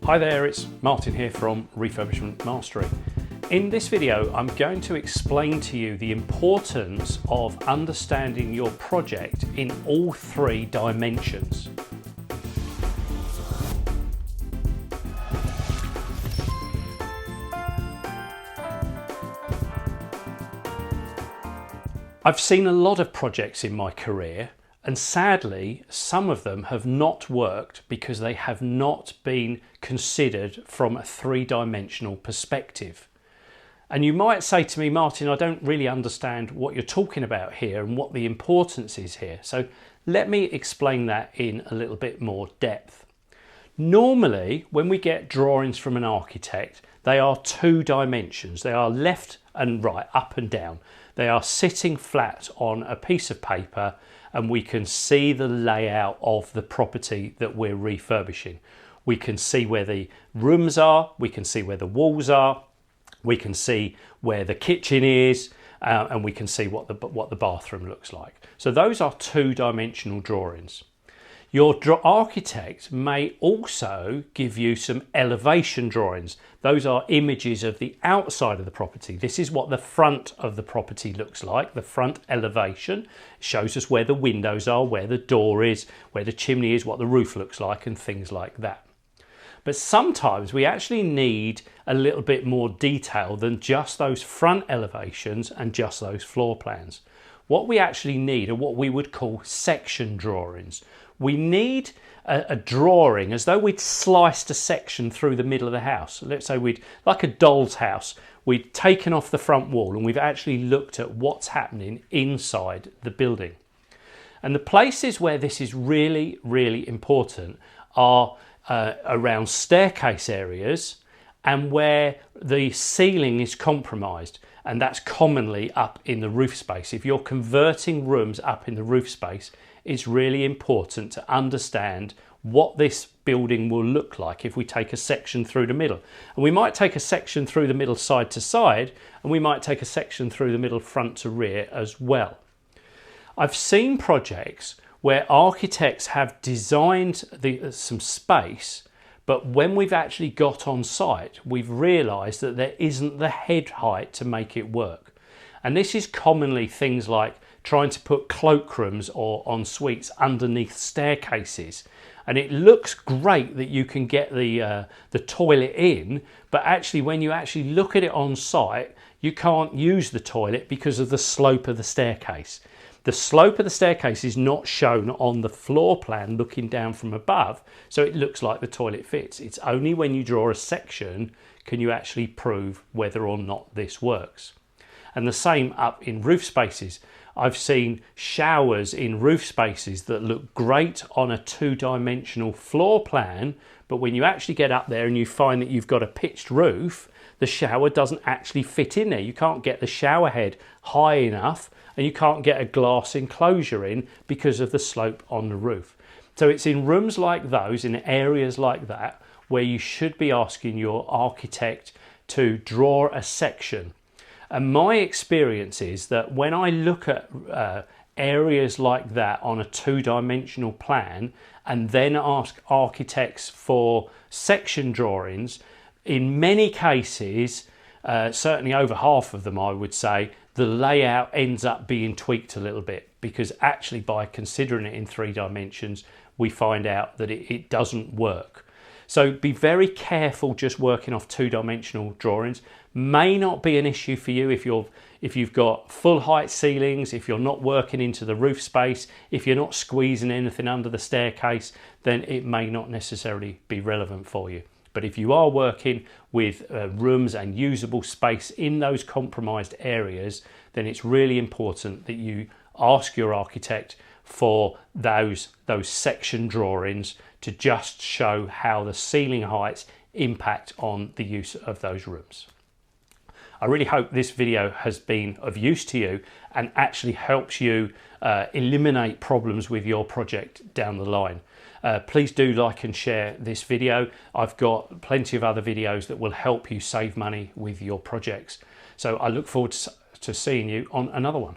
Hi there, it's Martin here from Refurbishment Mastery. In this video, I'm going to explain to you the importance of understanding your project in all three dimensions. I've seen a lot of projects in my career, and sadly, some of them have not worked because they have not been considered from a three-dimensional perspective. And you might say to me, Martin, I don't really understand what you're talking about here and what the importance is here. So let me explain that in a little bit more depth. Normally, when we get drawings from an architect, they are two dimensions. They are left and right, up and down. They are sitting flat on a piece of paper, and we can see the layout of the property that we're refurbishing. We can see where the rooms are, we can see where the walls are, we can see where the kitchen is, and we can see what the bathroom looks like. So those are two-dimensional drawings. Your architect may also give you some elevation drawings. Those are images of the outside of the property. This is what the front of the property looks like. The front elevation shows us where the windows are, where the door is, where the chimney is, what the roof looks like, and things like that. But sometimes we actually need a little bit more detail than just those front elevations and just those floor plans. What we actually need are what we would call section drawings. We need a drawing as though we'd sliced a section through the middle of the house. Let's say like a doll's house, we'd taken off the front wall and we've actually looked at what's happening inside the building. And the places where this is really, really important are around staircase areas and where the ceiling is compromised. And that's commonly up in the roof space. If you're converting rooms up in the roof space, it's really important to understand what this building will look like if we take a section through the middle. And we might take a section through the middle side to side, and we might take a section through the middle front to rear as well. I've seen projects where architects have designed some space, but when we've actually got on site, we've realised that there isn't the head height to make it work. And this is commonly things like trying to put cloakrooms or en suites underneath staircases. And it looks great that you can get the toilet in, but actually when you actually look at it on site, you can't use the toilet because of the slope of the staircase. The slope of the staircase is not shown on the floor plan looking down from above, so it looks like the toilet fits. It's only when you draw a section can you actually prove whether or not this works. And the same up in roof spaces. I've seen showers in roof spaces that look great on a two-dimensional floor plan, but when you actually get up there and you find that you've got a pitched roof, the shower doesn't actually fit in there. You can't get the shower head high enough, and you can't get a glass enclosure in because of the slope on the roof. So it's in rooms like those, in areas like that, where you should be asking your architect to draw a section. And my experience is that when I look at areas like that on a two-dimensional plan and then ask architects for section drawings, in many cases, certainly over half of them I would say, the layout ends up being tweaked a little bit, because actually by considering it in three dimensions, we find out that it doesn't work. So be very careful just working off two-dimensional drawings. May not be an issue for you if you've got full height ceilings, if you're not working into the roof space, if you're not squeezing anything under the staircase, then it may not necessarily be relevant for you. But if you are working with rooms and usable space in those compromised areas, then it's really important that you ask your architect for those section drawings to just show how the ceiling heights impact on the use of those rooms. I really hope this video has been of use to you and actually helps you eliminate problems with your project down the line. Please do like and share this video. I've got plenty of other videos that will help you save money with your projects. So I look forward to seeing you on another one.